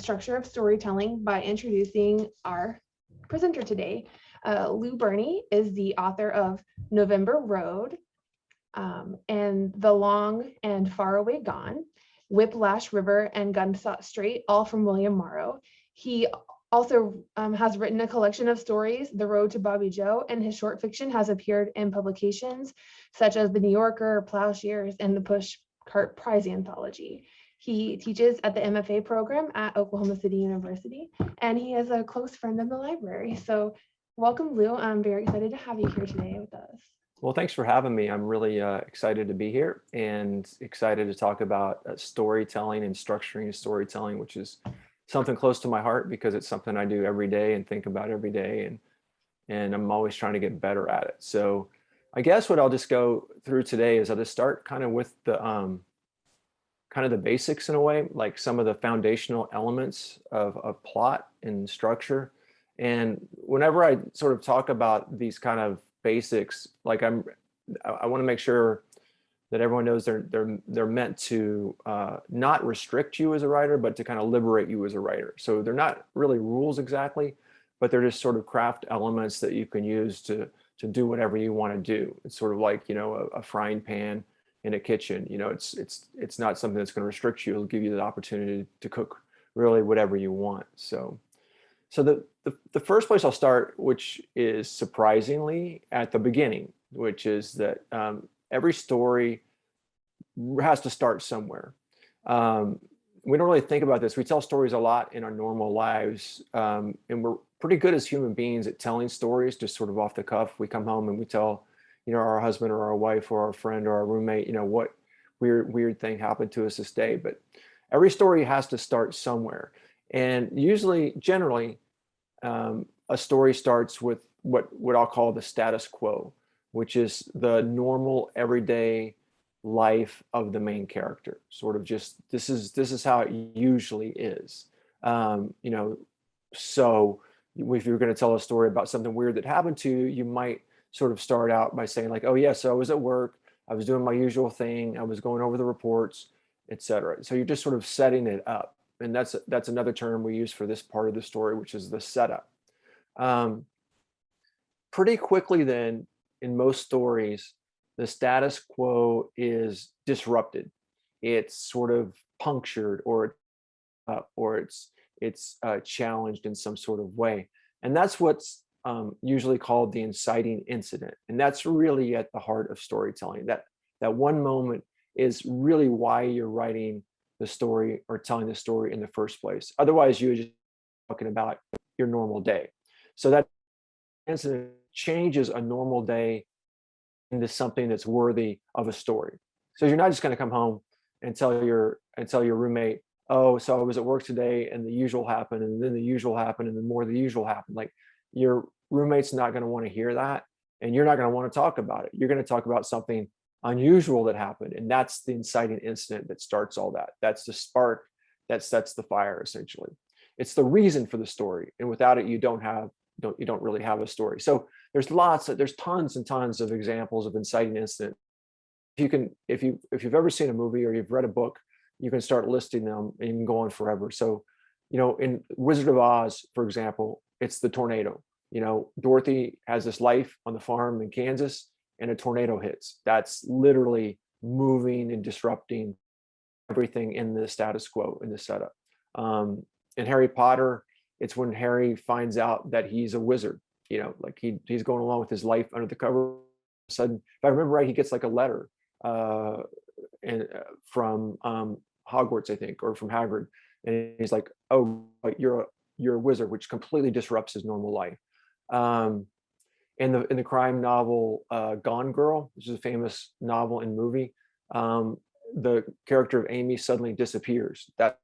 structure of storytelling by introducing our presenter today. Lou Berney is the author of November Road and The Long and Far Away Gone, Whiplash River, and Gunshot Street, all from William Morrow. He also has written a collection of stories, The Road to Bobby Joe, and his short fiction has appeared in publications such as The New Yorker, Plowshares, and the Pushcart Prize Anthology. He teaches at the MFA program at Oklahoma City University, and he is a close friend of the library. So welcome, Lou. I'm very excited to have you here today with us. Well, thanks for having me. I'm really excited to be here and excited to talk about storytelling and structuring storytelling, which is something close to my heart because it's something I do every day and think about every day, and I'm always trying to get better at it. So I guess what I'll just go through today is I'll just start kind of with the kind of the basics in a way, like some of the foundational elements of plot and structure. And whenever I sort of talk about these kind of basics, like I want to make sure that everyone knows they're meant to not restrict you as a writer, but to kind of liberate you as a writer. So they're not really rules exactly, but they're just sort of craft elements that you can use to do whatever you want to do. It's sort of like, you know, a frying pan in a kitchen. You know, it's not something that's going to restrict you. It'll give you the opportunity to cook really whatever you want. So the first place I'll start, which is surprisingly at the beginning, which is that every story has to start somewhere. We don't really think about this. We tell stories a lot in our normal lives, and we're pretty good as human beings at telling stories just sort of off the cuff. We come home and we tell, you know, our husband or our wife or our friend or our roommate, you know, what weird thing happened to us this day. But every story has to start somewhere. And usually, generally, a story starts with what I'll call the status quo, which is the normal everyday life of the main character. Sort of just this is how it usually is. You know, so if you're going to tell a story about something weird that happened to you, you might sort of start out by saying like, oh yeah, so I was at work, I was doing my usual thing, I was going over the reports, etc. So you're just sort of setting it up. And that's another term we use for this part of the story, which is the setup. Pretty quickly then, in most stories, the status quo is disrupted. It's sort of punctured, or it's challenged in some sort of way. And that's what's usually called the inciting incident. And that's really at the heart of storytelling. That one moment is really why you're writing the story or telling the story in the first place. Otherwise, you're just talking about your normal day. So that incident changes a normal day into something that's worthy of a story. So you're not just going to come home and tell your roommate, oh, so I was at work today and the usual happened, and then the usual happened, and then more of the usual happened. Like, your roommate's not going to want to hear that, and you're not going to want to talk about it. You're going to talk about something unusual that happened, and that's the inciting incident that starts all that. That's the spark that sets the fire, essentially. It's the reason for the story, and without it, you don't really have a story. So there's tons and tons of examples of inciting incident. If you've ever seen a movie or you've read a book, you can start listing them and you can go on forever. So, you know, in Wizard of Oz, for example, it's the tornado. You know, Dorothy has this life on the farm in Kansas, and a tornado hits. That's literally moving and disrupting everything in the status quo, in the setup. In Harry Potter, it's when Harry finds out that he's a wizard. You know, like he's going along with his life under the cover. All of a sudden, if I remember right, he gets like a letter from Hogwarts, I think, or from Hagrid, and he's like, "Oh, you're a wizard," which completely disrupts his normal life. In the crime novel Gone Girl, which is a famous novel and movie, the character of Amy suddenly disappears. That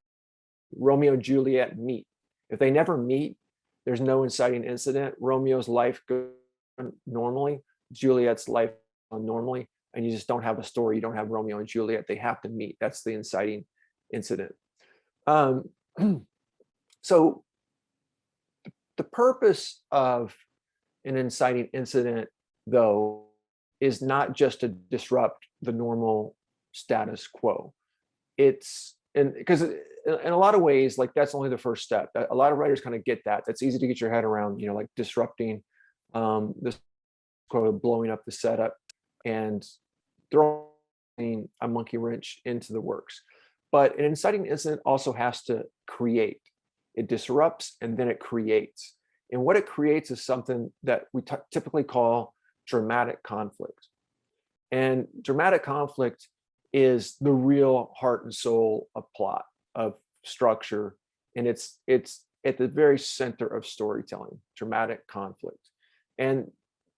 Romeo and Juliet meet. If they never meet, there's no inciting incident. Romeo's life goes normally, Juliet's life goes normally, and you just don't have a story. You don't have Romeo and Juliet. They have to meet. That's the inciting incident. So the purpose of an inciting incident, though, is not just to disrupt the normal status quo. It's because in a lot of ways, like that's only the first step. A lot of writers kind of get that. That's easy to get your head around, like disrupting this quote, blowing up the setup and throwing a monkey wrench into the works. But an inciting incident also has to create. It disrupts and then it creates. And what it creates is something that we typically call dramatic conflict. And dramatic conflict is the real heart and soul of plot, of structure, and it's at the very center of storytelling, dramatic conflict. And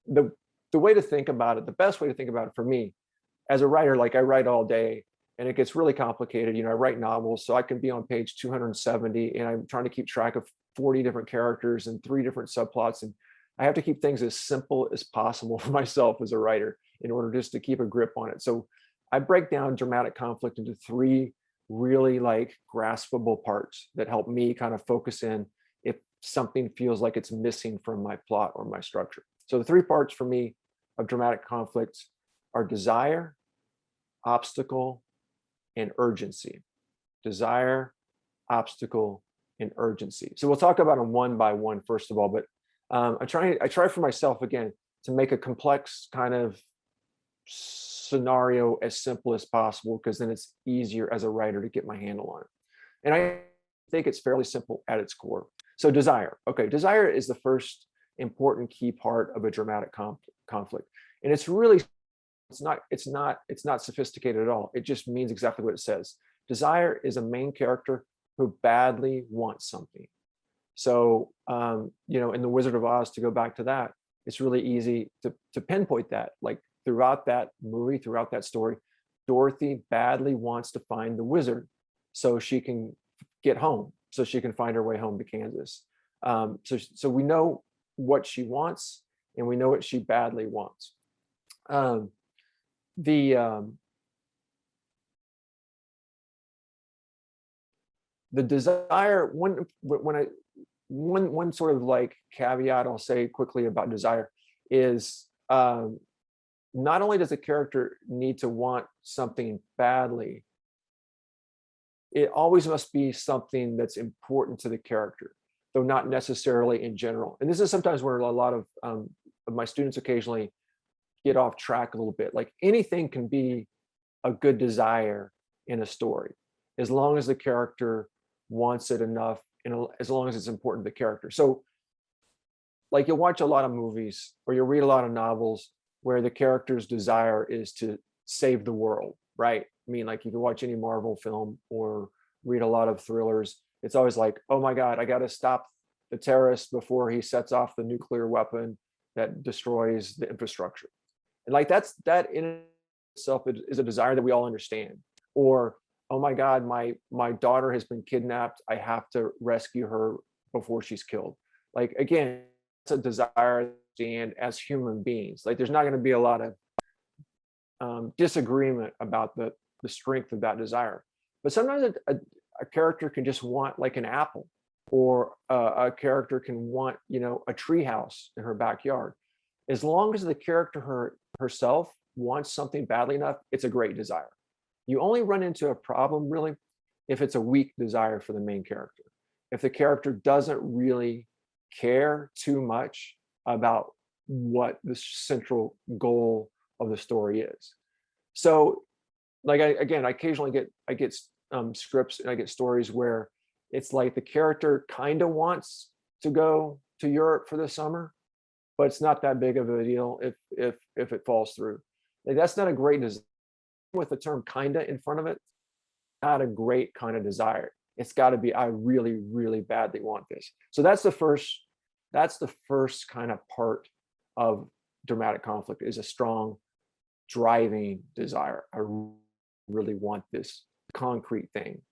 the way to think about it, the best way to think about it for me as a writer, like I write all day and it gets really complicated. I write novels, so I can be on page 270 and I'm trying to keep track of 40 different characters and 3 different subplots. And I have to keep things as simple as possible for myself as a writer in order just to keep a grip on it. So I break down dramatic conflict into 3 really like graspable parts that help me kind of focus in if something feels like it's missing from my plot or my structure. So the 3 parts for me of dramatic conflict are desire, obstacle, and urgency. Desire, obstacle, and urgency. So we'll talk about them one by one first of all, but I try for myself again to make a complex kind of scenario as simple as possible, because then it's easier as a writer to get my handle on it. And I think it's fairly simple at its core. So desire. Okay, desire is the first important key part of a dramatic conflict. And it's really it's not sophisticated at all. It just means exactly what it says. Desire is a main character who badly wants something. So in The Wizard of Oz, to go back to that, it's really easy to pinpoint that. Like throughout that movie, throughout that story, Dorothy badly wants to find the wizard so she can get home, so she can find her way home to Kansas. So we know what she wants and we know what she badly wants. The desire, one sort of like caveat I'll say quickly about desire is not only does a character need to want something badly, it always must be something that's important to the character, though not necessarily in general. And this is sometimes where a lot of my students occasionally get off track a little bit. Like anything can be a good desire in a story, as long as the character wants it enough and as long as it's important to the character. So like you'll watch a lot of movies or you'll read a lot of novels where the character's desire is to save the world, right? I mean, like you can watch any Marvel film or read a lot of thrillers. It's always like, oh my God, I got to stop the terrorist before he sets off the nuclear weapon that destroys the infrastructure. And like that in itself is a desire that we all understand. Or, oh my God, my daughter has been kidnapped. I have to rescue her before she's killed. Like, again, it's a desire and as human beings. Like there's not going to be a lot of disagreement about the strength of that desire. But sometimes a character can just want like an apple, or a character can want, a tree house in her backyard. As long as the character herself wants something badly enough, it's a great desire. You only run into a problem really if it's a weak desire for the main character. If the character doesn't really care too much about what the central goal of the story is. So like I occasionally get scripts and I get stories where it's like the character kind of wants to go to Europe for the summer, but it's not that big of a deal if it falls through. Like that's not a great desire. With the term kinda in front of it, not a great kind of desire. It's got to be, I really, really badly want this. So that's the first kind of part of dramatic conflict, is a strong driving desire. I really want this concrete thing.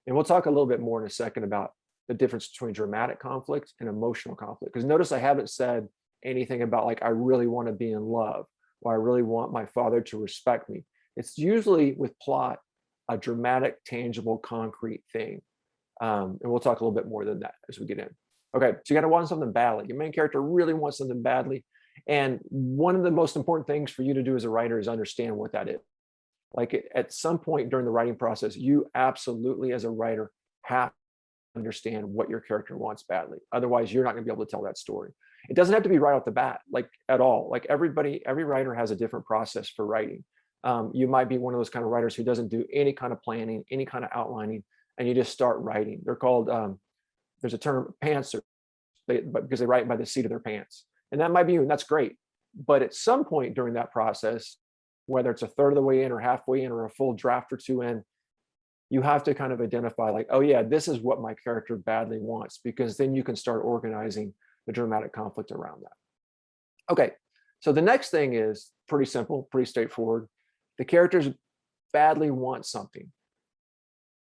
And we'll talk a little bit more in a second about the difference between dramatic conflict and emotional conflict. Because notice I haven't said anything about like, I really want to be in love, or I really want my father to respect me. It's usually with plot, a dramatic, tangible, concrete thing. And we'll talk a little bit more than that as we get in. Okay, so you got to want something badly. Your main character really wants something badly. And one of the most important things for you to do as a writer is understand what that is. Like at some point during the writing process, you absolutely, as a writer, have to understand what your character wants badly. Otherwise, you're not going to be able to tell that story. It doesn't have to be right off the bat, like at all. Like every writer has a different process for writing. You might be one of those kind of writers who doesn't do any kind of planning, any kind of outlining, and you just start writing. They're called, there's a term, pantsers, because they write by the seat of their pants. And that might be you, and that's great. But at some point during that process, whether it's a third of the way in or halfway in or a full draft or two in, you have to kind of identify like, oh yeah, this is what my character badly wants, because then you can start organizing the dramatic conflict around that. Okay, so the next thing is pretty simple, pretty straightforward. The characters badly want something.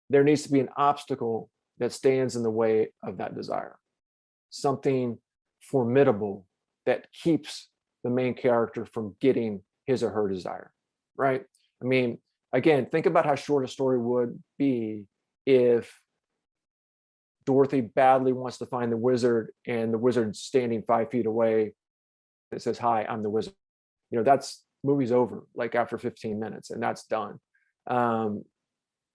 There needs to be an obstacle that stands in the way of that desire. Something formidable that keeps the main character from getting his or her desire, right? I mean, again, think about how short a story would be if Dorothy badly wants to find the wizard and the wizard's standing 5 feet away. It says, "Hi, I'm the wizard." You know, that's movie's over like after 15 minutes and that's done.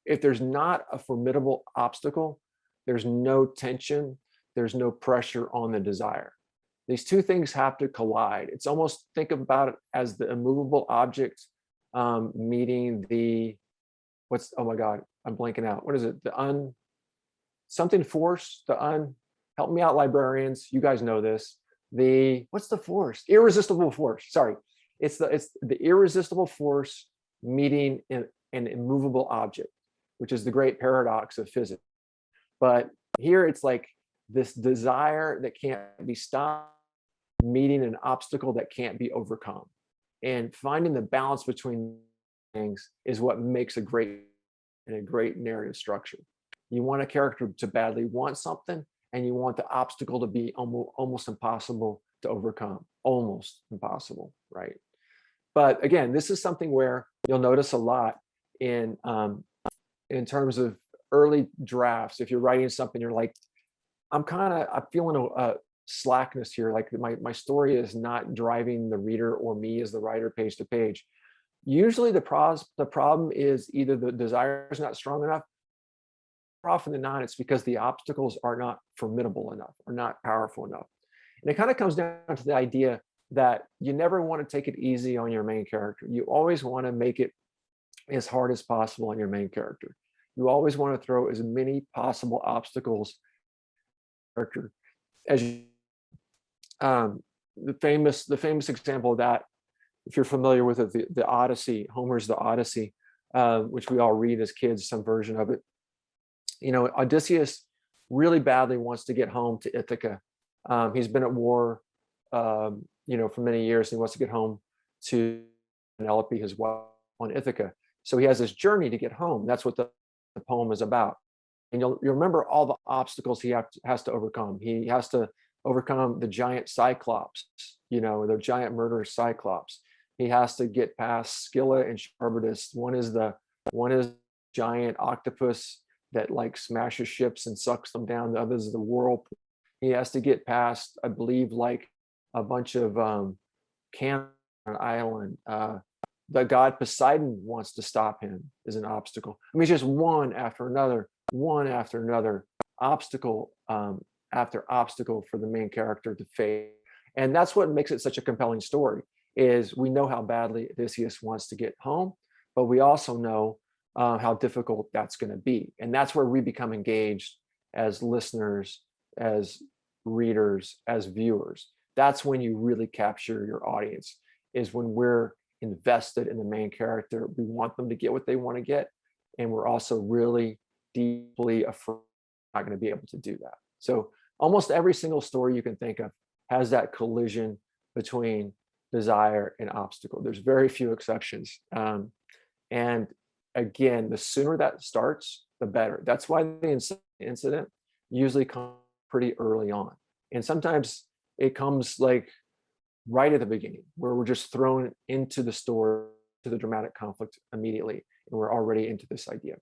If there's not a formidable obstacle, there's no tension, there's no pressure on the desire. These two things have to collide. It's almost, think about it as the immovable object meeting the, oh my God, I'm blanking out. What is it? Something force, help me out, librarians. You guys know this. What's the force? Irresistible force. Sorry. It's the irresistible force meeting an immovable object, which is the great paradox of physics. But here it's like this desire that can't be stopped meeting an obstacle that can't be overcome. And finding the balance between things is what makes a great narrative structure. You want a character to badly want something, and you want the obstacle to be almost impossible to overcome. Almost impossible, right? But again, this is something where you'll notice a lot in terms of early drafts. If you're writing something, you're like, I'm feeling a slackness here. Like my story is not driving the reader or me as the writer page to page. Usually the problem is either the desire is not strong enough. More often than not, it's because the obstacles are not formidable enough or not powerful enough. And it kind of comes down to the idea that you never want to take it easy on your main character. You always want to make it as hard as possible on your main character. You always want to throw as many possible obstacles character as you. The famous example of that, if you're familiar with it, the Odyssey, Homer's The Odyssey, which we all read as kids, some version of it. You know, Odysseus really badly wants to get home to Ithaca. He's been at war, for many years. And he wants to get home to Penelope, his wife, on Ithaca. So he has this journey to get home. That's what the poem is about. And you'll remember all the obstacles he has to overcome. He has to overcome the giant Cyclops, the giant murderous Cyclops. He has to get past Scylla and Charybdis. One is giant octopus that like smashes ships and sucks them down. The other is the whirlpool. He has to get past, I believe, like a bunch of camp on an island. The god Poseidon wants to stop him is an obstacle. I mean, it's just one after another obstacle after obstacle for the main character to face. And that's what makes it such a compelling story, is we know how badly Odysseus wants to get home, but we also know how difficult that's going to be. And that's where we become engaged as listeners, as readers, as viewers. That's when you really capture your audience, is when we're invested in the main character. We want them to get what they want to get. And we're also really deeply afraid we're not going to be able to do that. So almost every single story you can think of has that collision between desire and obstacle. There's very few exceptions. And again, the sooner that starts, the better. That's why the Inciting Incident usually comes pretty early on. And sometimes it comes like right at the beginning, where we're just thrown into the story, to the dramatic conflict immediately, and we're already into this idea.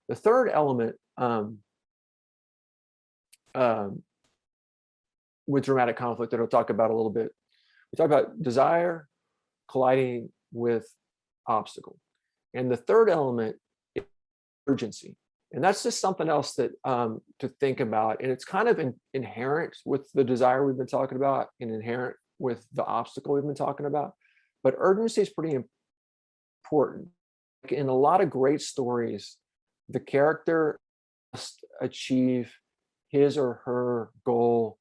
The third element with dramatic conflict that I'll talk about a little bit, we talk about desire colliding with obstacle. And the third element is urgency. And that's just something else that to think about. And it's kind of inherent with the desire we've been talking about and inherent with the obstacle we've been talking about. But urgency is pretty important. In a lot of great stories, the character must achieve his or her goal.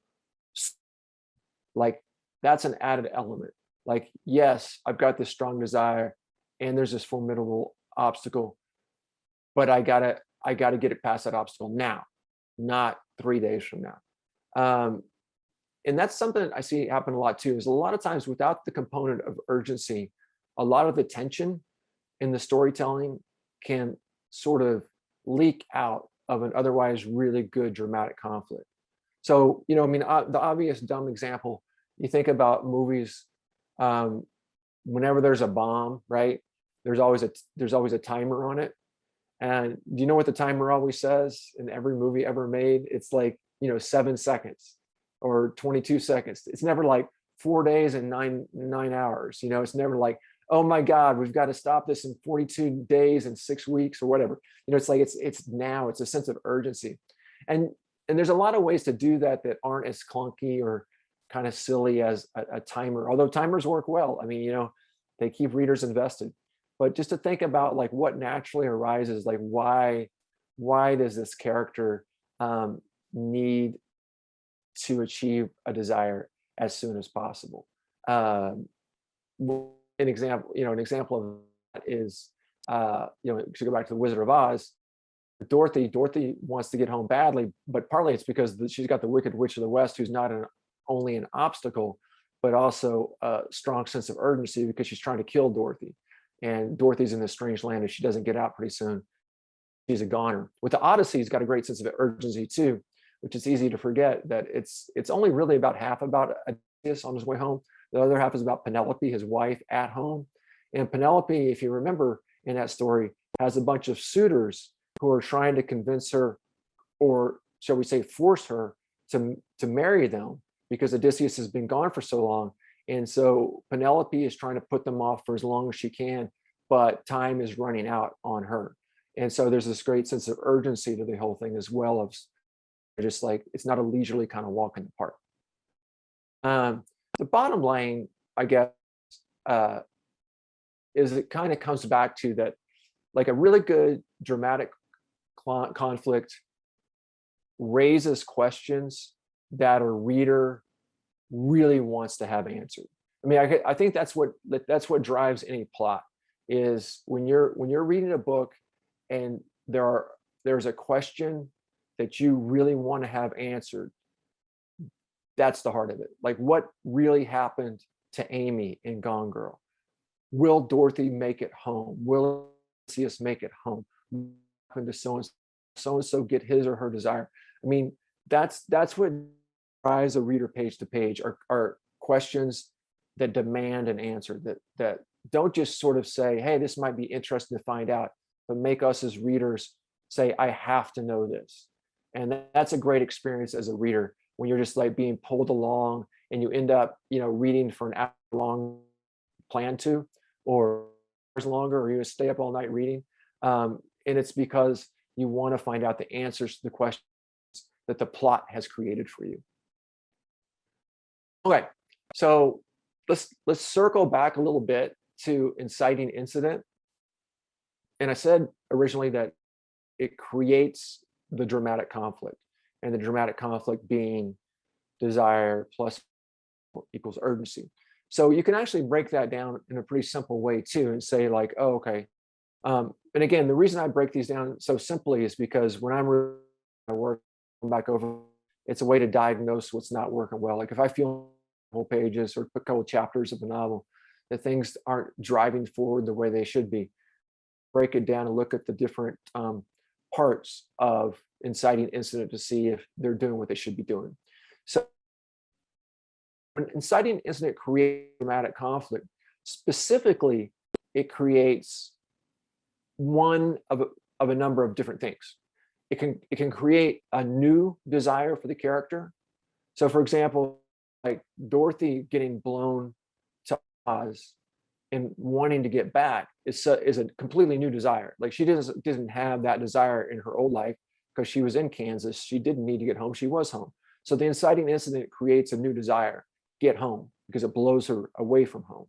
Like, that's an added element. Like, yes, I've got this strong desire and there's this formidable obstacle, but I gotta get it past that obstacle now, not 3 days from now. And that's something I see happen a lot too, is a lot of times without the component of urgency, a lot of the tension in the storytelling can sort of leak out of an otherwise really good dramatic conflict. So, I mean, the obvious dumb example, you think about movies, whenever there's a bomb, right? There's always a timer on it. And do you know what the timer always says in every movie ever made? It's like, 7 seconds or 22 seconds. It's never like 4 days and nine hours. It's never like, oh my God, we've got to stop this in 42 days and 6 weeks or whatever. It's like, it's now, it's a sense of urgency. And there's a lot of ways to do that aren't as clunky or kind of silly as a timer, although timers work well. I mean, they keep readers invested. But just to think about like what naturally arises, like why does this character need to achieve a desire as soon as possible? An example of that is, to go back to the Wizard of Oz, Dorothy wants to get home badly, but partly it's because she's got the Wicked Witch of the West, who's not only an obstacle, but also a strong sense of urgency because she's trying to kill Dorothy. And Dorothy's in this strange land. If she doesn't get out pretty soon, she's a goner. With the Odyssey, he's got a great sense of urgency too, which is easy to forget that it's only really about half about Odysseus on his way home. The other half is about Penelope, his wife, at home. And Penelope, if you remember in that story, has a bunch of suitors who are trying to convince her, or shall we say, force her to marry them because Odysseus has been gone for so long. And so Penelope is trying to put them off for as long as she can, but time is running out on her. And so there's this great sense of urgency to the whole thing as well, of just like, it's not a leisurely kind of walk in the park. The bottom line, I guess, is it kind of comes back to that, like a really good dramatic conflict raises questions that a reader really wants to have answered. I mean, I think that's what drives any plot, is when you're reading a book and there's a question that you really want to have answered. That's the heart of it. Like, what really happened to Amy in Gone Girl? Will Dorothy make it home? Will Odysseus make it home? What happened to so-and-so get his or her desire? I mean, that's what drives a reader page to page, are questions that demand an answer, that don't just sort of say, hey, this might be interesting to find out, but make us as readers say, I have to know this. And that's a great experience as a reader, when you're just like being pulled along and you end up, reading for an hour long plan to, or hours longer, or you stay up all night reading. And it's because you want to find out the answers to the questions that the plot has created for you. Okay, so let's circle back a little bit to Inciting Incident. And I said originally that it creates the dramatic conflict, and the dramatic conflict being desire plus equals urgency. So you can actually break that down in a pretty simple way too, and say like, oh, okay. And again, the reason I break these down so simply is because when I'm back over, it's a way to diagnose what's not working well. Like if I feel whole pages or a couple chapters of a novel that things aren't driving forward the way they should be, break it down and look at the different parts of Inciting Incident to see if they're doing what they should be doing. So when Inciting Incident creates dramatic conflict, specifically, it creates one of a number of different things. It can create a new desire for the character. So for example, like Dorothy getting blown to Oz and wanting to get back is a completely new desire. Like she didn't have that desire in her old life because she was in Kansas. She didn't need to get home. She was home. So the inciting incident creates a new desire, get home, because it blows her away from home.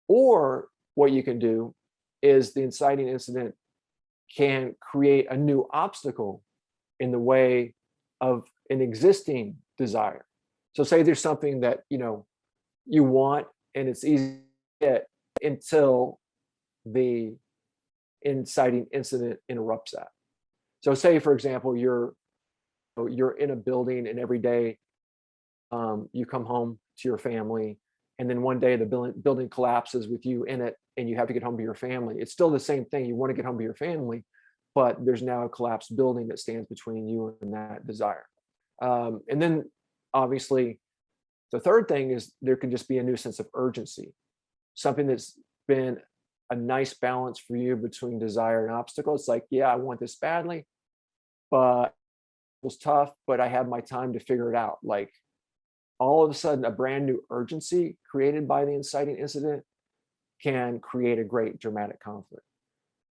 Or what you can do is the inciting incident can create a new obstacle in the way of an existing desire. So say there's something that you want and it's easy to get until the inciting incident interrupts that. So say, for example, you're in a building and every day you come home to your family, and then one day the building collapses with you in it and you have to get home to your family. It's still the same thing. You want to get home to your family, but there's now a collapsed building that stands between you and that desire. And then obviously the third thing is there can just be a new sense of urgency, something that's been a nice balance for you between desire and obstacle. It's like, yeah, I want this badly, but it was tough, but I have my time to figure it out. Like all of a sudden, a brand new urgency created by the inciting incident can create a great dramatic conflict.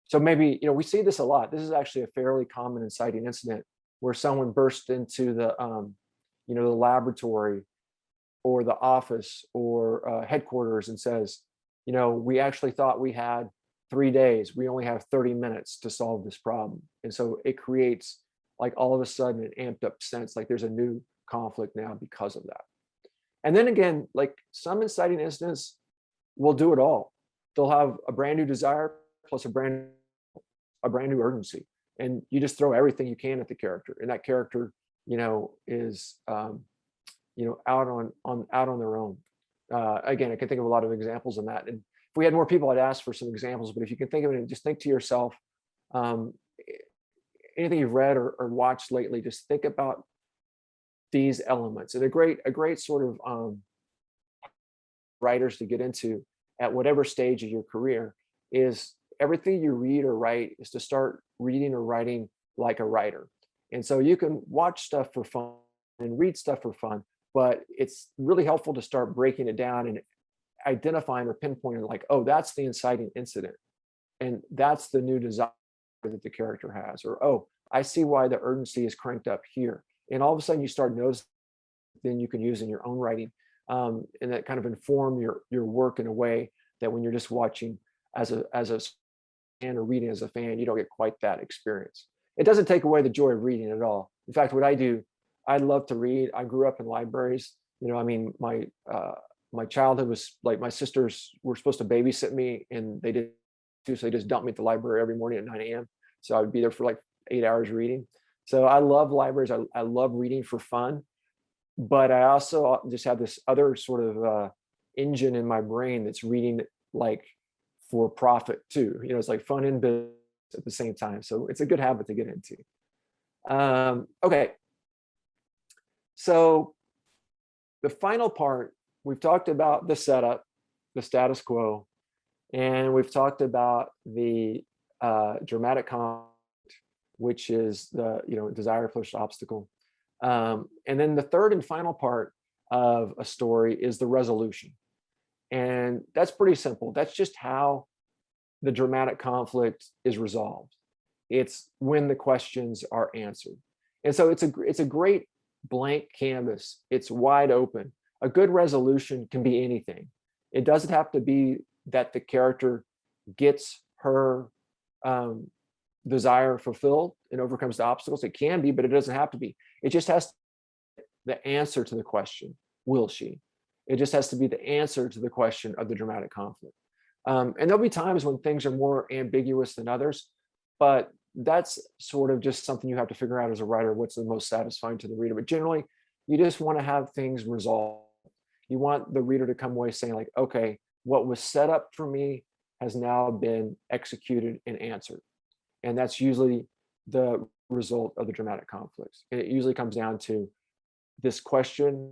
So maybe, we see this a lot. This is actually a fairly common inciting incident where someone burst into the laboratory or the office or headquarters and says, we actually thought we had 3 days. We only have 30 minutes to solve this problem. And so it creates like all of a sudden an amped up sense, like there's a new conflict now because of that. And then again, like some inciting incidents will do it all. They'll have a brand new desire plus a brand new urgency. And you just throw everything you can at the character. And that character, is out on their own. Again, I can think of a lot of examples of that. And if we had more people, I'd ask for some examples. But if you can think of it, just think to yourself, anything you've read or watched lately, just think about these elements. And a great sort of writers to get into at whatever stage of your career is everything you read or write is to start reading or writing like a writer. And so you can watch stuff for fun and read stuff for fun, but it's really helpful to start breaking it down and identifying or pinpointing like, oh, that's the inciting incident. And that's the new desire that the character has. Or, oh, I see why the urgency is cranked up here. And all of a sudden you start noticing, then you can use in your own writing, and that kind of inform your work in a way that when you're just watching as a fan or reading as a fan, you don't get quite that experience. It doesn't take away the joy of reading at all. In fact, what I do, I love to read. I grew up in libraries. My childhood was like my sisters were supposed to babysit me, and they didn't do, so they just dumped me at the library every morning at 9 a.m. So I would be there for like 8 hours reading. So I love libraries. I love reading for fun, but I also just have this other sort of engine in my brain that's reading like for profit too. It's like fun and business at the same time. So it's a good habit to get into. Okay. So the final part, we've talked about the setup, the status quo, and we've talked about the dramatic conflict, which is the desire plus obstacle. And then the third and final part of a story is the resolution. And that's pretty simple. That's just how the dramatic conflict is resolved. It's when the questions are answered. And so it's a great blank canvas. It's wide open. A good resolution can be anything. It doesn't have to be that the character gets her desire fulfilled and overcomes the obstacles. It can be, but it doesn't have to be. It just has to be the answer to the question, will she? It just has to be the answer to the question of the dramatic conflict. And there'll be times when things are more ambiguous than others, but that's sort of just something you have to figure out as a writer, what's the most satisfying to the reader. But generally, you just want to have things resolved. You want the reader to come away saying like, okay, what was set up for me has now been executed and answered. And that's usually the result of the dramatic conflicts. And it usually comes down to this question,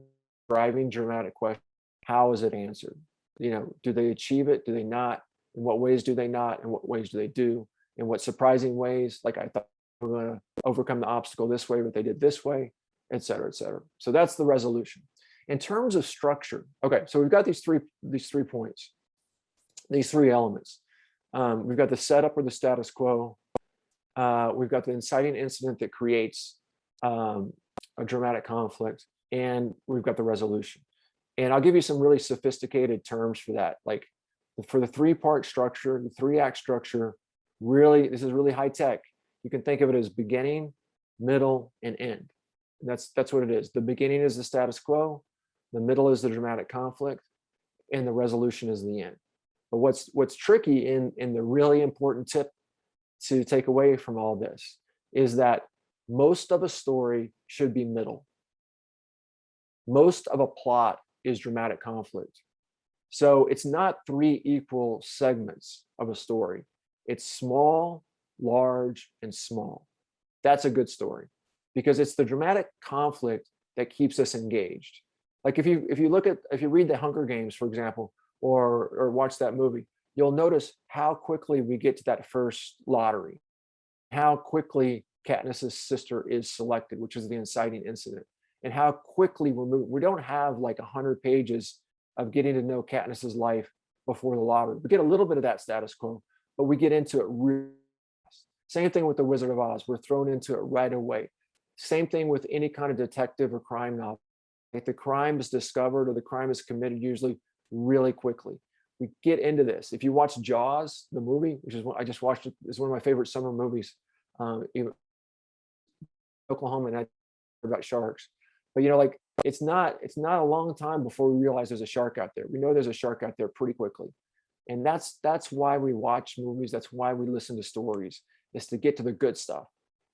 driving dramatic question. How is it answered? Do they achieve it? Do they not? In what ways do they not? In what ways do they do? In what surprising ways? Like I thought we were going to overcome the obstacle this way, but they did this way, et cetera, et cetera. So that's the resolution. In terms of structure, okay, so we've got these three points. these three elements. We've got the setup or the status quo. We've got the inciting incident that creates a dramatic conflict, and we've got the resolution. And I'll give you some really sophisticated terms for that. Like for the three-part structure, the three-act structure, really, this is really high tech. You can think of it as beginning, middle, and end. And that's what it is. The beginning is the status quo, the middle is the dramatic conflict, and the resolution is the end. But what's tricky in the really important tip to take away from all this is that most of a story should be middle. Most of a plot is dramatic conflict. So it's not three equal segments of a story. It's small, large, and small. That's a good story because it's the dramatic conflict that keeps us engaged. Like if you read the Hunger Games, for example, or watch that movie, you'll notice how quickly we get to that first lottery, how quickly Katniss's sister is selected, which is the inciting incident, and how quickly we're moving. We don't have like 100 pages of getting to know Katniss's life before the lottery. We get a little bit of that status quo, but we get into it really fast. Same thing with The Wizard of Oz. We're thrown into it right away. Same thing with any kind of detective or crime novel. If the crime is discovered or the crime is committed, usually really quickly. We get into this. If you watch Jaws, the movie, which is what I just watched, is one of my favorite summer movies. Even Oklahoma, and I about sharks. But like it's not a long time before we realize there's a shark out there. We know there's a shark out there pretty quickly. And that's why we watch movies. That's why we listen to stories, is to get to the good stuff.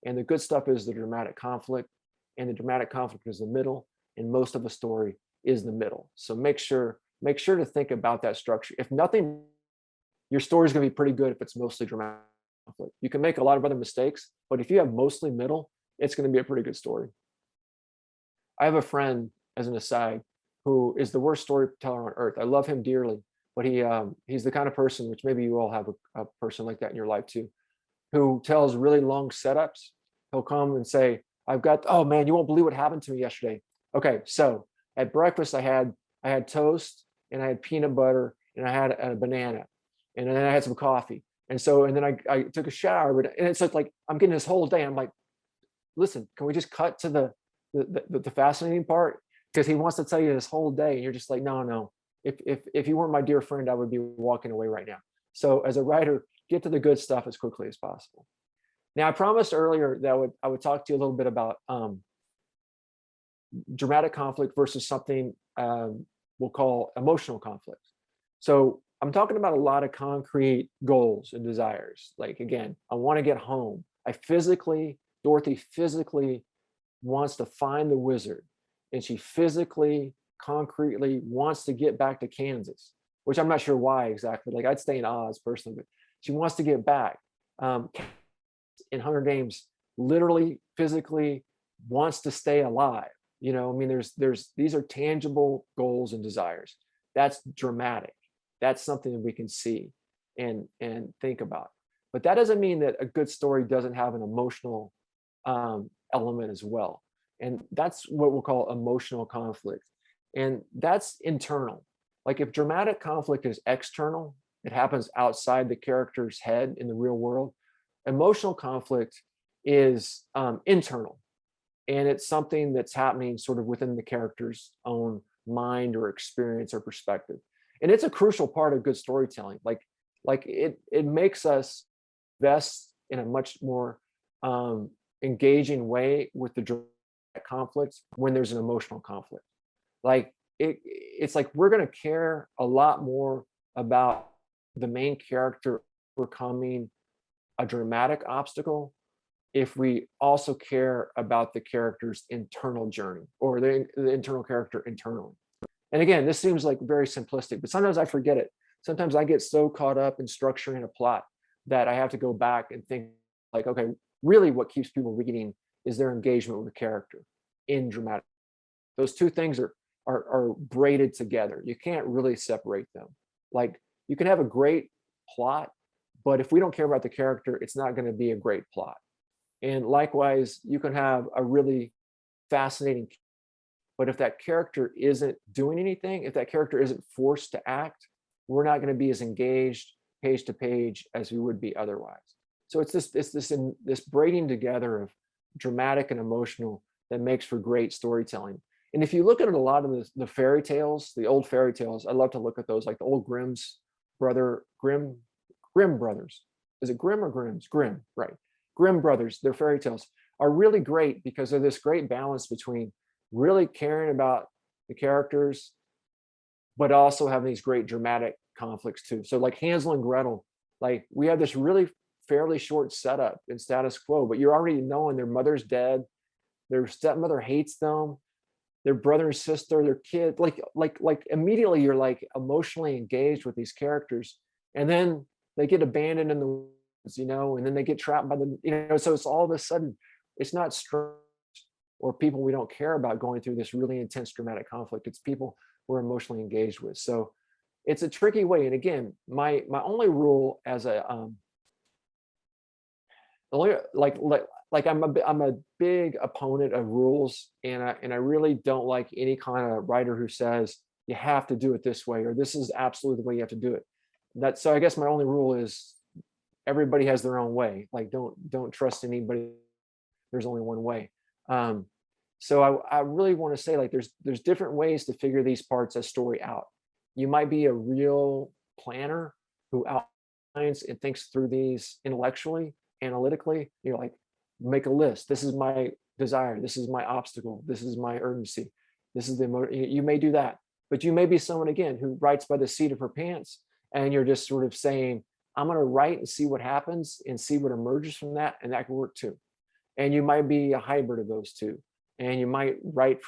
And the good stuff is the dramatic conflict, and the dramatic conflict is the middle, and most of a story is the middle. So make sure to think about that structure. If nothing, your story is going to be pretty good if it's mostly dramatic conflict. You can make a lot of other mistakes, but if you have mostly middle, it's going to be a pretty good story. I have a friend, as an aside, who is the worst storyteller on earth. I love him dearly, but he's the kind of person, which maybe you all have a person like that in your life too, who tells really long setups. He'll come and say, oh man, you won't believe what happened to me yesterday. Okay, so at breakfast I had toast, and I had peanut butter, and I had a banana, and then I had some coffee. And then I took a shower, and it's like I'm getting this whole day. I'm like, listen, can we just cut to the fascinating part? Because he wants to tell you this whole day, and you're just like, no. If you weren't my dear friend, I would be walking away right now. So as a writer, get to the good stuff as quickly as possible. Now, I promised earlier that I would talk to you a little bit about dramatic conflict versus something we'll call emotional conflict. So I'm talking about a lot of concrete goals and desires. Like, again, I want to get home. Dorothy physically wants to find the wizard, and she physically, concretely wants to get back to Kansas, which I'm not sure why exactly. Like, I'd stay in Oz personally, but she wants to get back. In Hunger Games, literally, physically wants to stay alive. These are tangible goals and desires. That's dramatic. That's something that we can see and think about. But that doesn't mean that a good story doesn't have an emotional element as well. And that's what we'll call emotional conflict. And that's internal. Like, if dramatic conflict is external, it happens outside the character's head in the real world. Emotional conflict is internal. And it's something that's happening sort of within the character's own mind or experience or perspective. And it's a crucial part of good storytelling. Like it makes us invest in a much more engaging way with the dramatic conflict when there's an emotional conflict. Like it's like we're going to care a lot more about the main character overcoming a dramatic obstacle if we also care about the character's internal journey, or the internal character internally. And again, this seems like very simplistic, but sometimes I forget it. Sometimes I get so caught up in structuring a plot that I have to go back and think, like, okay, really what keeps people reading is their engagement with the character in dramatic. Those two things are braided together. You can't really separate them. Like, you can have a great plot, but if we don't care about the character, it's not going to be a great plot. And likewise, you can have a really fascinating, but if that character isn't doing anything, if that character isn't forced to act, we're not going to be as engaged page to page as we would be otherwise. So it's this braiding together of dramatic and emotional that makes for great storytelling. And if you look at a lot of the fairy tales, the old fairy tales, I love to look at those, like the old Grimm brothers. Is it Grimm or Grimm's? Grimm, right? Grimm brothers, their fairy tales are really great because of this great balance between really caring about the characters, but also having these great dramatic conflicts too. So like Hansel and Gretel, like we have this really fairly short setup in Status Quo, but you're already knowing their mother's dead, their stepmother hates them, their brother and sister, their kid, like immediately you're like emotionally engaged with these characters, and then they get abandoned in the woods, and then they get trapped by the, so it's all of a sudden, it's not strangers or people we don't care about going through this really intense dramatic conflict. It's people we're emotionally engaged with. So it's a tricky way. And again, my only rule as a I'm a big opponent of rules, and I really don't like any kind of writer who says you have to do it this way or this is absolutely the way you have to do it. So I guess my only rule is everybody has their own way. Like don't trust anybody. There's only one way. So I really want to say, like, there's different ways to figure these parts of story out. You might be a real planner who outlines and thinks through these intellectually, analytically. You're like, make a list. This is my desire. This is my obstacle. This is my urgency. This is you may do that, but you may be someone again who writes by the seat of her pants, and you're just sort of saying, I'm going to write and see what happens and see what emerges from that, and that can work too. And you might be a hybrid of those two. And you might write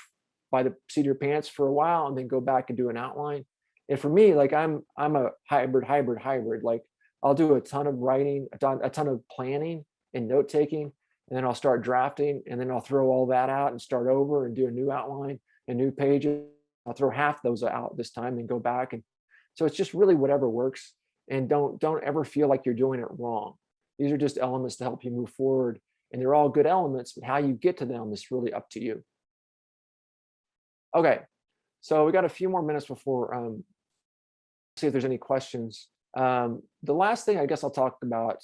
by the seat of your pants for a while and then go back and do an outline. And for me, like I'm a hybrid. Like I'll do a ton of writing, a ton of planning and note taking, and then I'll start drafting, and then I'll throw all that out and start over and do a new outline and new pages. I'll throw half those out this time and go back. And so it's just really whatever works. And don't ever feel like you're doing it wrong. These are just elements to help you move forward. And they're all good elements, but how you get to them is really up to you. Okay, so we got a few more minutes before see if there's any questions. The last thing I guess I'll talk about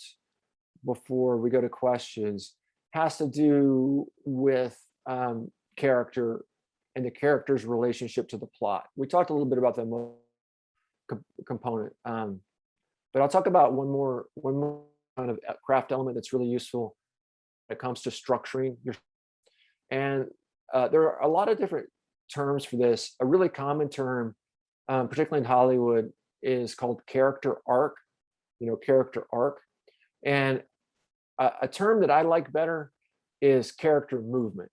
before we go to questions has to do with character and the character's relationship to the plot. We talked a little bit about the component, but I'll talk about one more kind of craft element that's really useful when it comes to structuring your. And there are a lot of different terms for this. A really common term, particularly in Hollywood, is called character arc. Character arc. And a term that I like better is character movement.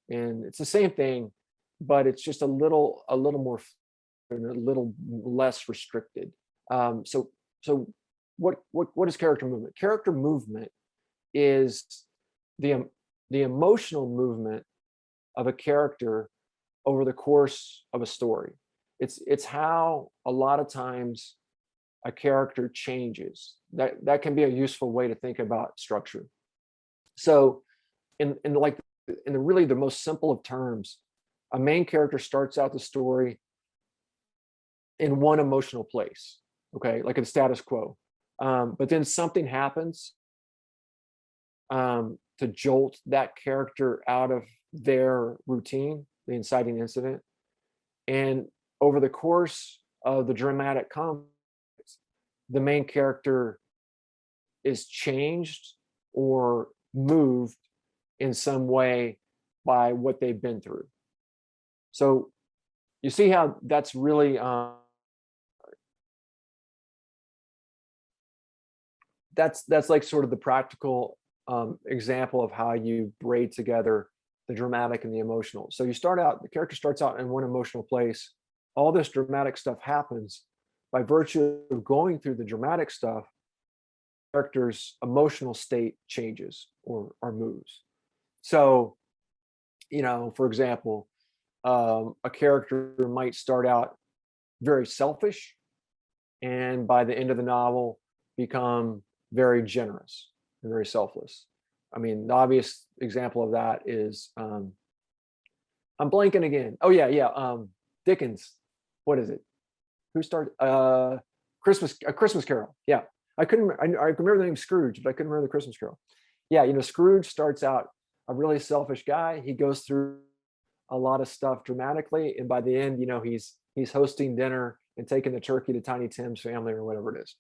And it's the same thing, but it's just a little more and a little less restricted. So what is character movement? Character movement is the emotional movement of a character over the course of a story. It's how a lot of times a character changes. That can be a useful way to think about structure. So in really the most simple of terms, a main character starts out the story in one emotional place, okay, like in Status Quo. But then something happens to jolt that character out of their routine, the inciting incident. And over the course of the dramatic conflict, the main character is changed or moved in some way by what they've been through. So you see how that's really that's like sort of the practical example of how you braid together the dramatic and the emotional. So the character starts out in one emotional place. All this dramatic stuff happens. By virtue of going through the dramatic stuff, the character's emotional state changes or moves. So, for example, a character might start out very selfish, and by the end of the novel become very generous and very selfless. I mean, the obvious example of that is I'm blanking again. Oh yeah. Dickens. What is it? Who started A Christmas Carol. Yeah, I remember the name Scrooge, but I couldn't remember the Christmas Carol. Yeah, Scrooge starts out a really selfish guy. He goes through a lot of stuff dramatically, and by the end, he's hosting dinner and taking the turkey to Tiny Tim's family or whatever it is.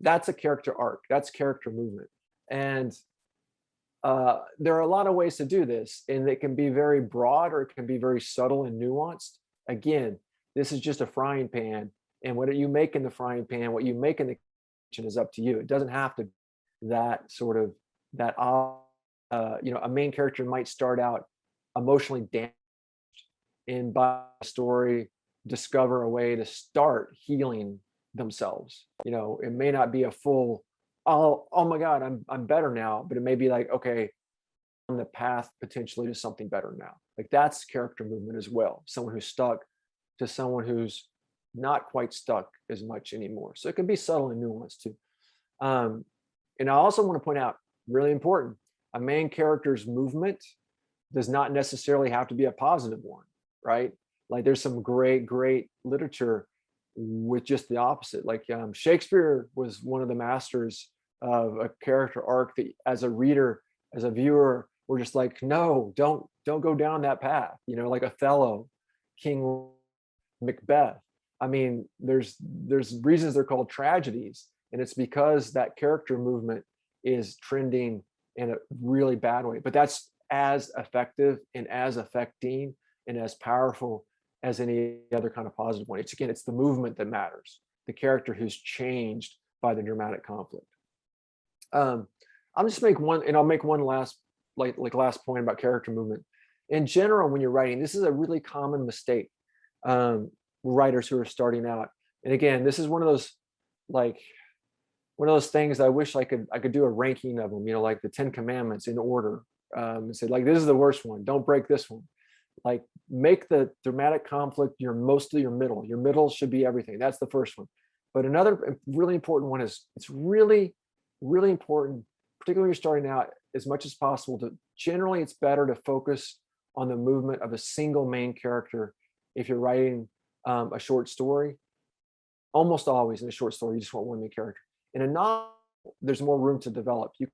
That's a character arc. That's character movement, and there are a lot of ways to do this, and it can be very broad or it can be very subtle and nuanced. Again, this is just a frying pan, and what you make in the frying pan, what you make in the kitchen is up to you. It doesn't have to be that sort of that. A main character might start out emotionally damaged, and by the story discover a way to start healing themselves. It may not be a full, oh my God, I'm better now, but it may be like, okay, on the path potentially to something better now. Like that's character movement as well. Someone who's stuck to someone who's not quite stuck as much anymore. So it can be subtle and nuanced too. And I also want to point out, really important, a main character's movement does not necessarily have to be a positive one, right? Like there's some great literature with just the opposite. Like Shakespeare was one of the masters of a character arc that as a reader, as a viewer, we're just like, no, don't go down that path. Like Othello, King Macbeth. I mean, there's reasons they're called tragedies, and it's because that character movement is trending in a really bad way. But that's as effective and as affecting and as powerful as any other kind of positive one. It's the movement that matters, the character who's changed by the dramatic conflict. I'll just make one, and I'll make one last last point about character movement. In general, when you're writing, this is a really common mistake. Writers who are starting out, and again, this is one of those things I wish I could do a ranking of them. Like the 10 Commandments in order, and say like, this is the worst one. Don't break this one. Like make the dramatic conflict mostly your middle. Your middle should be everything. That's the first one. But another really important one is it's really, really important, particularly when you're starting out, as much as possible generally it's better to focus on the movement of a single main character. If you're writing a short story, almost always in a short story, you just want one main character. In a novel, there's more room to develop. You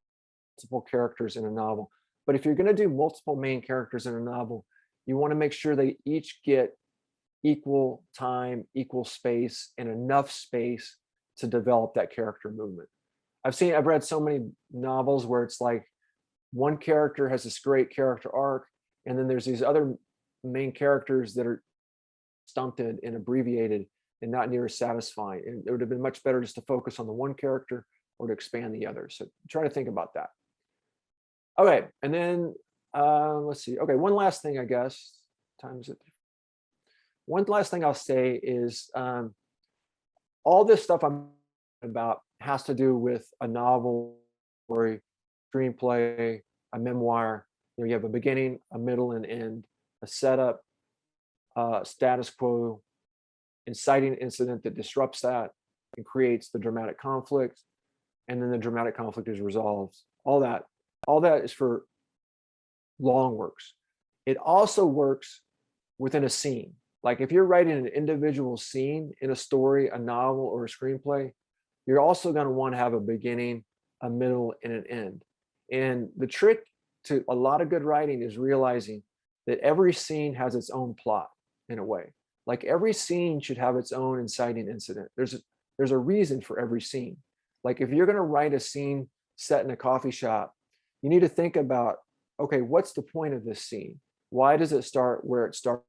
multiple characters in a novel. But if you're going to do multiple main characters in a novel, you want to make sure they each get equal time, equal space, and enough space to develop that character movement. I've read so many novels where it's like one character has this great character arc, and then there's these other main characters that are stunted and abbreviated and not near as satisfying. And it would have been much better just to focus on the one character or to expand the other. So try to think about that. Okay, and then let's see. Okay, one last thing, I guess. Time is it? One last thing I'll say is all this stuff I'm about has to do with a novel, story, screenplay, a memoir. You have a beginning, a middle, and end, a setup, status quo, inciting incident that disrupts that and creates the dramatic conflict, and then the dramatic conflict is resolved. All that is for long works. It also works within a scene. Like if you're writing an individual scene in a story, a novel, or a screenplay, you're also going to want to have a beginning, a middle, and an end. And the trick to a lot of good writing is realizing that every scene has its own plot in a way. Like every scene should have its own inciting incident. There's a reason for every scene. Like if you're going to write a scene set in a coffee shop, you need to think about, okay, what's the point of this scene? Why does it start where it starts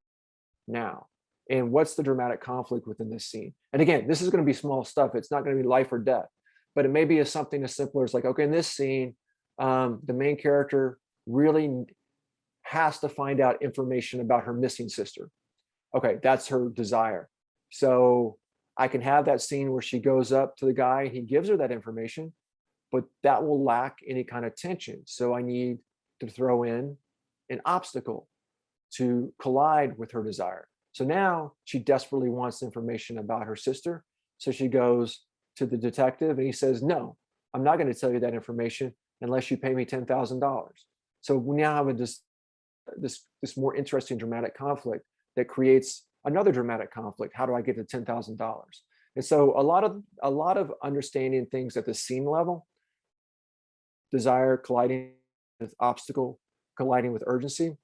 now? And what's the dramatic conflict within this scene? And again, this is going to be small stuff. It's not going to be life or death, but it may be something as simple as like, okay, in this scene, the main character really has to find out information about her missing sister. Okay, that's her desire. So I can have that scene where she goes up to the guy and he gives her that information, but that will lack any kind of tension. So I need to throw in an obstacle to collide with her desire. So now she desperately wants information about her sister. So she goes to the detective and he says, no, I'm not going to tell you that information unless you pay me $10,000. So we now have this more interesting dramatic conflict that creates another dramatic conflict. How do I get to $10,000? And so a lot of understanding things at the scene level, desire colliding with obstacle, colliding with urgency,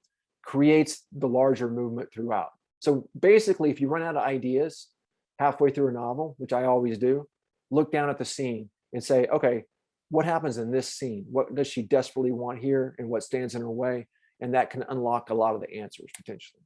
creates the larger movement throughout. So basically, if you run out of ideas halfway through a novel, which I always do, look down at the scene and say, okay, what happens in this scene? What does she desperately want here, and what stands in her way? And that can unlock a lot of the answers potentially.